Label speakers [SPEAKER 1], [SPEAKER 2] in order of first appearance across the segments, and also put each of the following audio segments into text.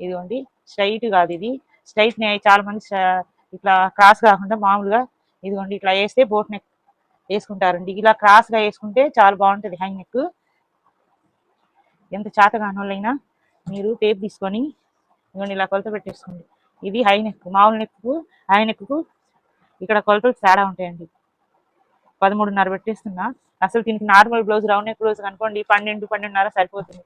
[SPEAKER 1] ఇదిగోండి స్ట్రైట్ కాదు, ఇది స్ట్రైట్ చాలా మంది ఇట్లా క్రాస్ కాకుండా మామూలుగా ఇదిగోండి ఇట్లా వేస్తే బోట్ నెక్ వేసుకుంటారండి. ఇలా క్రాస్గా వేసుకుంటే చాలా బాగుంటుంది హై నెక్. ఎంత చేత కానోళ్ళైనా మీరు టేప్ తీసుకొని ఇదిగోండి ఇలా కొలత పెట్టేసుకోండి. ఇది హై నెక్. మామూలు నెక్కు హై నెక్కు ఇక్కడ కొలతలు తేడా ఉంటాయండి. 13.5 పెట్టేస్తున్నా. అసలు దీనికి normal blouse round neck blouse అనుకోండి 12-12.5 సరిపోతుంది.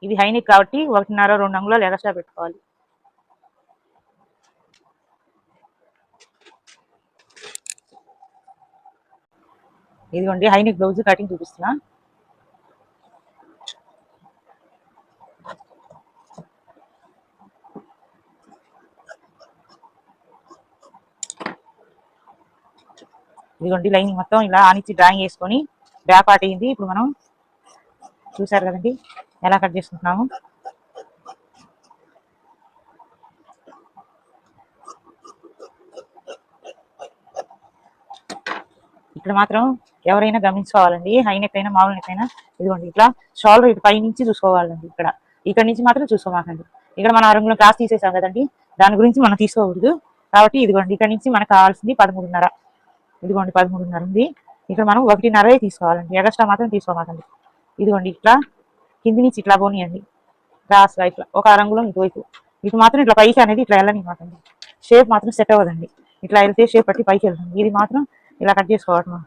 [SPEAKER 1] ఇది హై నెక్ కాబట్టి 1.5-2 అంగుళాలు ఎక్స్ట్రా పెట్టుకోవాలి. ఇదిగోండి హై నెక్ బ్లౌజ్ కటింగ్ చూపిస్తున్నా. ఇదిగోండి లైనింగ్ మొత్తం ఇలా ఆనిచ్చి డ్రాయింగ్ వేసుకొని బ్యాక్ పార్ట్ అయింది. ఇప్పుడు మనం చూసారు కదండి ఎలా కట్ చేసుకుంటున్నాము. ఇక్కడ మాత్రం ఎవరైనా గమనించుకోవాలండి, హై నెక్ అయినా మామూలు నెక్ అయినా ఇదిగోండి ఇట్లా షోల్డర్ ఇటు పై నుంచి చూసుకోవాలండి. ఇక్కడ నుంచి మాత్రం చూసుకోమాకండి. ఇక్కడ మనం రంగులు క్రాస్ తీసేసాం కదండి, దాని గురించి మనం తీసుకోకూడదు. కాబట్టి ఇదిగోండి ఇక్కడ నుంచి మనకు కావాల్సింది 13.5. ఇదిగోండి 13.5 ఉంది. ఇక్కడ మనం 1.5 తీసుకోవాలండి, ఎక్స్ట్రా మాత్రం తీసుకోమాకండి. ఇదిగోండి ఇట్లా కింది నుంచి ఇట్లా పోనీయండి క్రాస్గా, ఇట్లా ఒక రంగులో ఇటువైపు. ఇటు మాత్రం ఇట్లా పైకి అనేది ఇట్లా వెళ్ళనివ్వకండి. షేప్ మాత్రం సెట్ అవ్వదండి. ఇట్లా వెళ్తే షేప్ పట్టి పైకి వెళ్తుంది. ఇది మాత్రం ఇలా కట్ చేసుకోవటం.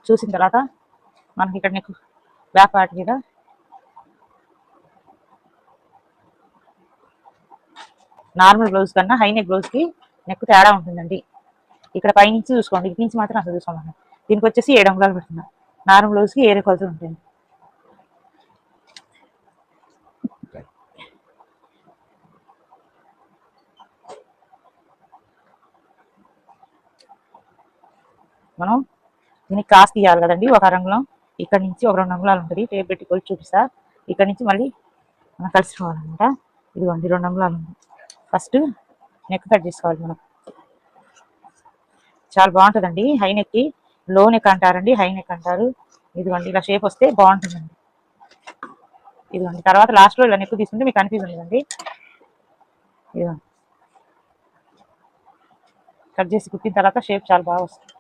[SPEAKER 1] చూసిన తర్వాత మనకి ఇక్కడ నెక్ బ్యాక్ పార్ట్ మీద నార్మల్ బ్లౌజ్ కన్నా హై నెక్ బ్లౌజ్కి నెక్ తేడా ఉంటుందండి. ఇక్కడ పైనుంచి చూసుకోండి, ఇటు నుంచి మాత్రం అసలు చూసుకోమండి. దీనికి వచ్చేసి 7 అంగుళాలు పెడుతున్నా. నార్మల్ బ్లౌజ్కి ఏరే కొలతలు ఉంటుంది. మనం దీనికి క్రాస్ తీయాలి కదండి, ఒక రంగులం. ఇక్కడ నుంచి ఒక 2 అంగుళాలు ఉంటుంది. టేప్ పెట్టి కొలిచి చూపిస్తా. ఇక్కడ నుంచి మళ్ళీ మనం కలుసుకోవాలన్నమాట. ఇదిగోండి 2 అంగుళాలు ఉంది. ఫస్ట్ నెక్ కట్ చేసుకోవాలి మనం. చాలా బాగుంటుందండి హై నెక్కి. లో నెక్ అంటారండి, హై నెక్ అంటారు. ఇదిగోండి ఇలా షేప్ వస్తే బాగుంటుందండి. ఇదిగోండి తర్వాత లాస్ట్లో ఇలా నెక్ తీసుకుంటే మీకు కన్ఫ్యూజ్ ఉండదండి. ఇదిగోండి కట్ చేసి కుట్టిన తర్వాత షేప్ చాలా బాగా వస్తుంది.